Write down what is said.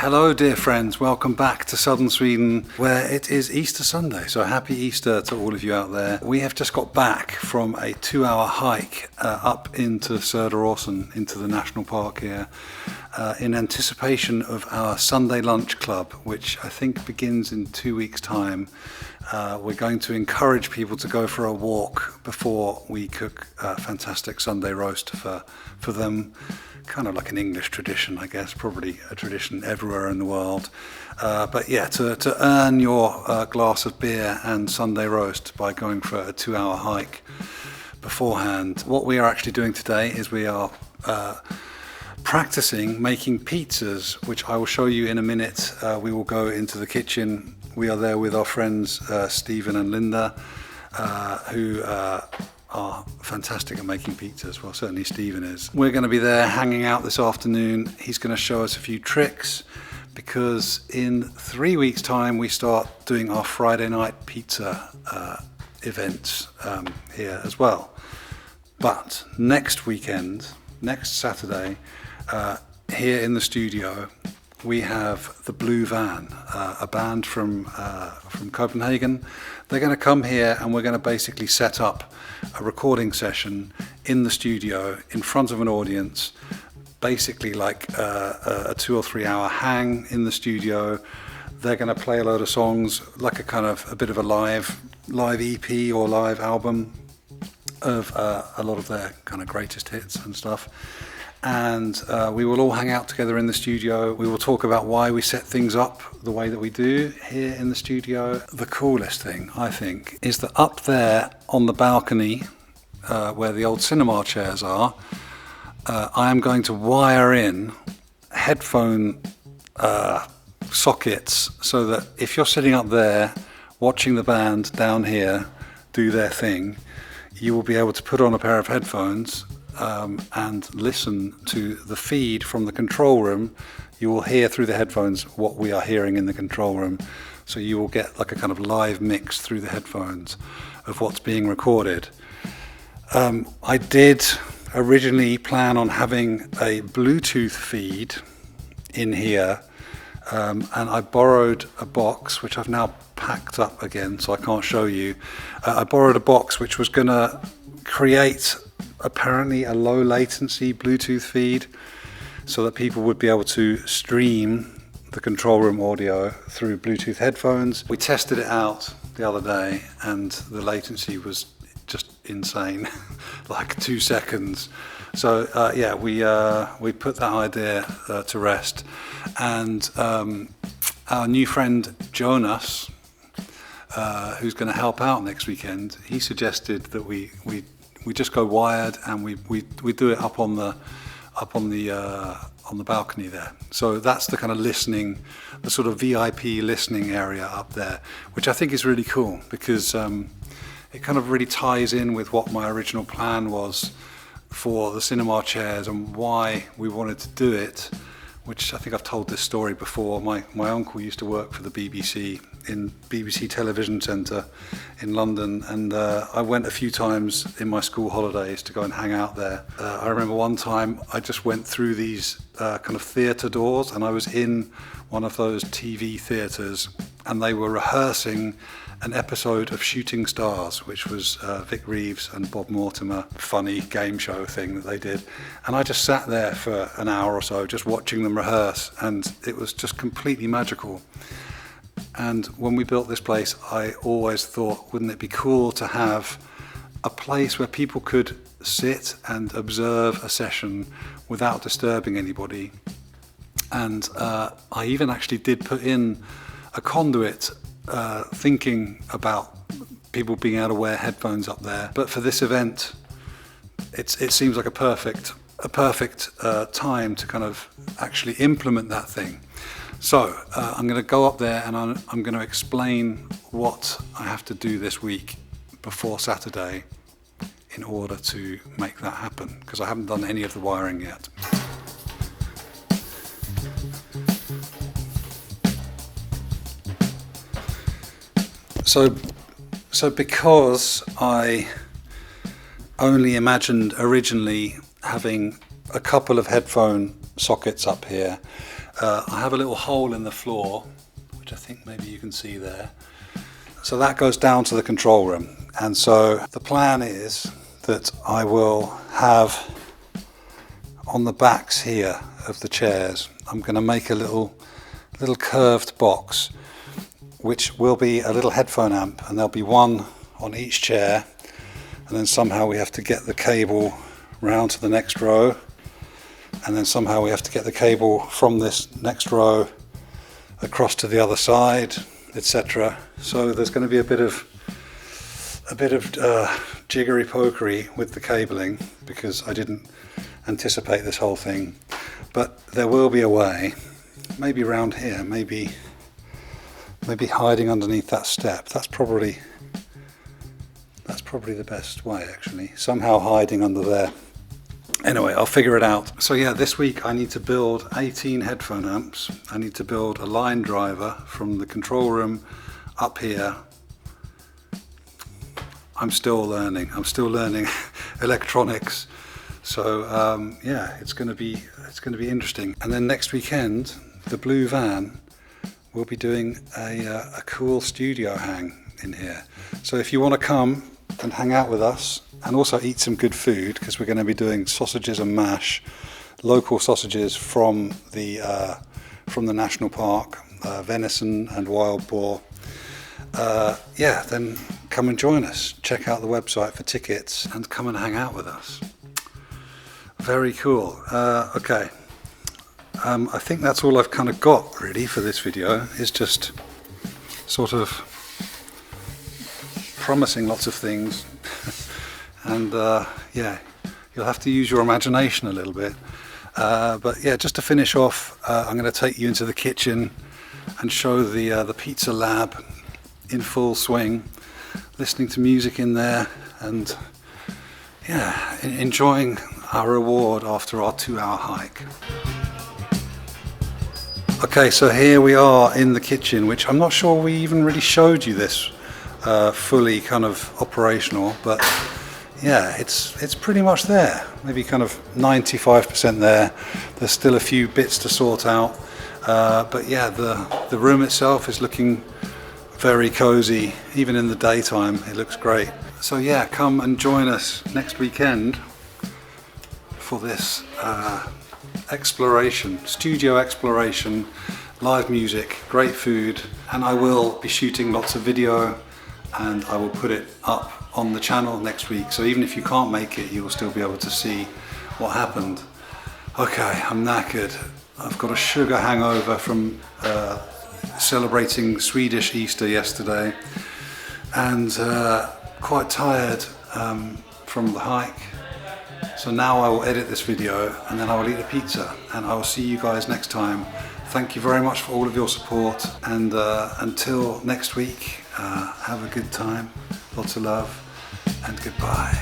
Hello dear friends, welcome back to southern Sweden where it is Easter Sunday, so happy Easter to all of you out there. We have just got back from a 2-hour hike up into Söderåsen, into the national park here, in anticipation of our Sunday lunch club, which I think begins in 2 weeks' time. We're going to encourage people to go for a walk before we cook a fantastic Sunday roast for them. Kind of like an English tradition, I guess, probably a tradition everywhere in the world. But yeah, to earn your glass of beer and Sunday roast by going for a 2-hour hike beforehand. What we are actually doing today is we are practicing making pizzas, which I will show you in a minute. We will go into the kitchen. We are there with our friends Stephen and Linda, who are fantastic at making pizzas. Well, certainly Stephen is. We're going to be there hanging out this afternoon. He's going to show us a few tricks because in 3 weeks' time we start doing our Friday night pizza events here as well. But next weekend, next Saturday, here in the studio, we have the Blue Van, a band from Copenhagen. They're going to come here and we're going to basically set up a recording session in the studio in front of an audience, basically like a 2 or 3 hour hang in the studio. They're going to play a load of songs, like a bit of a live EP or live album of a lot of their kind of greatest hits and stuff. And we will all hang out together in the studio. We will talk about why we set things up the way that we do here in the studio. The coolest thing, I think, is that up there on the balcony where the old cinema chairs are, I am going to wire in headphone sockets so that if you're sitting up there watching the band down here do their thing, you will be able to put on a pair of headphones and listen to the feed from the control room. You will hear through the headphones what we are hearing in the control room. So you will get like a kind of live mix through the headphones of what's being recorded. I did originally plan on having a Bluetooth feed in here, and I borrowed a box, which I've now packed up again, so I can't show you. I borrowed a box which was going to create apparently a low latency Bluetooth feed so that people would be able to stream the control room audio through Bluetooth headphones. We tested it out the other day and the latency was just insane, like 2 seconds. So yeah, we put that idea to rest. And our new friend Jonas, who's going to help out next weekend, he suggested that we just go wired and we do it up on the balcony there. So that's the kind of listening, the sort of VIP listening area up there, which I think is really cool because it kind of really ties in with what my original plan was for the cinema chairs and why we wanted to do it, which I think I've told this story before. My uncle used to work for the BBC in BBC Television Centre in London, and I went a few times in my school holidays to go and hang out there. I remember one time I just went through these kind of theatre doors and I was in one of those TV theatres and they were rehearsing an episode of Shooting Stars, which was Vic Reeves and Bob Mortimer funny game show thing that they did. And I just sat there for an hour or so just watching them rehearse, and it was just completely magical. And when we built this place, I always thought, wouldn't it be cool to have a place where people could sit and observe a session without disturbing anybody. And I even actually did put in a conduit thinking about people being able to wear headphones up there. But for this event, it seems like a perfect time to kind of actually implement that thing. So I'm going to go up there and I'm going to explain what I have to do this week before Saturday in order to make that happen, because I haven't done any of the wiring yet. So because I only imagined originally having a couple of headphone sockets up here, I have a little hole in the floor, which I think maybe you can see there. So that goes down to the control room. And so the plan is that I will have on the backs here of the chairs, I'm going to make a little curved box, which will be a little headphone amp, and there'll be one on each chair, and then somehow we have to get the cable round to the next row, and then somehow we have to get the cable from this next row across to the other side, etc. So there's going to be a bit of jiggery pokery with the cabling, because I didn't anticipate this whole thing, but there will be a way, maybe around here, maybe hiding underneath that step. That's probably the best way, actually, somehow hiding under there. Anyway, I'll figure it out. So yeah, this week I need to build 18 headphone amps. I need to build a line driver from the control room up here. I'm still learning electronics. So yeah, it's going to be interesting. And then next weekend, the blue van will be doing a cool studio hang in here. So if you want to come and hang out with us and also eat some good food, because we're going to be doing sausages and mash, local sausages from the national park, venison and wild boar. Yeah, then come and join us. Check out the website for tickets and come and hang out with us. Very cool. Okay. I think that's all I've kind of got really for this video, is just sort of promising lots of things. And yeah, you'll have to use your imagination a little bit. But yeah, just to finish off, I'm going to take you into the kitchen and show the pizza lab in full swing, listening to music in there, and yeah, enjoying our reward after our 2-hour hike. Okay, so here we are in the kitchen, which I'm not sure we even really showed you this fully kind of operational, but yeah, it's pretty much there, maybe kind of 95% there. There's still a few bits to sort out, but yeah, the room itself is looking very cozy. Even in the daytime it looks great. So yeah, come and join us next weekend for this exploration, studio exploration, live music, great food, and I will be shooting lots of video and I will put it up on the channel next week, so even if you can't make it, you will still be able to see what happened. Okay, I'm knackered. I've got a sugar hangover from celebrating Swedish Easter yesterday, and quite tired from the hike. So now I will edit this video and then I will eat a pizza, and I will see you guys next time. Thank you very much for all of your support, and until next week, have a good time, lots of love, and goodbye.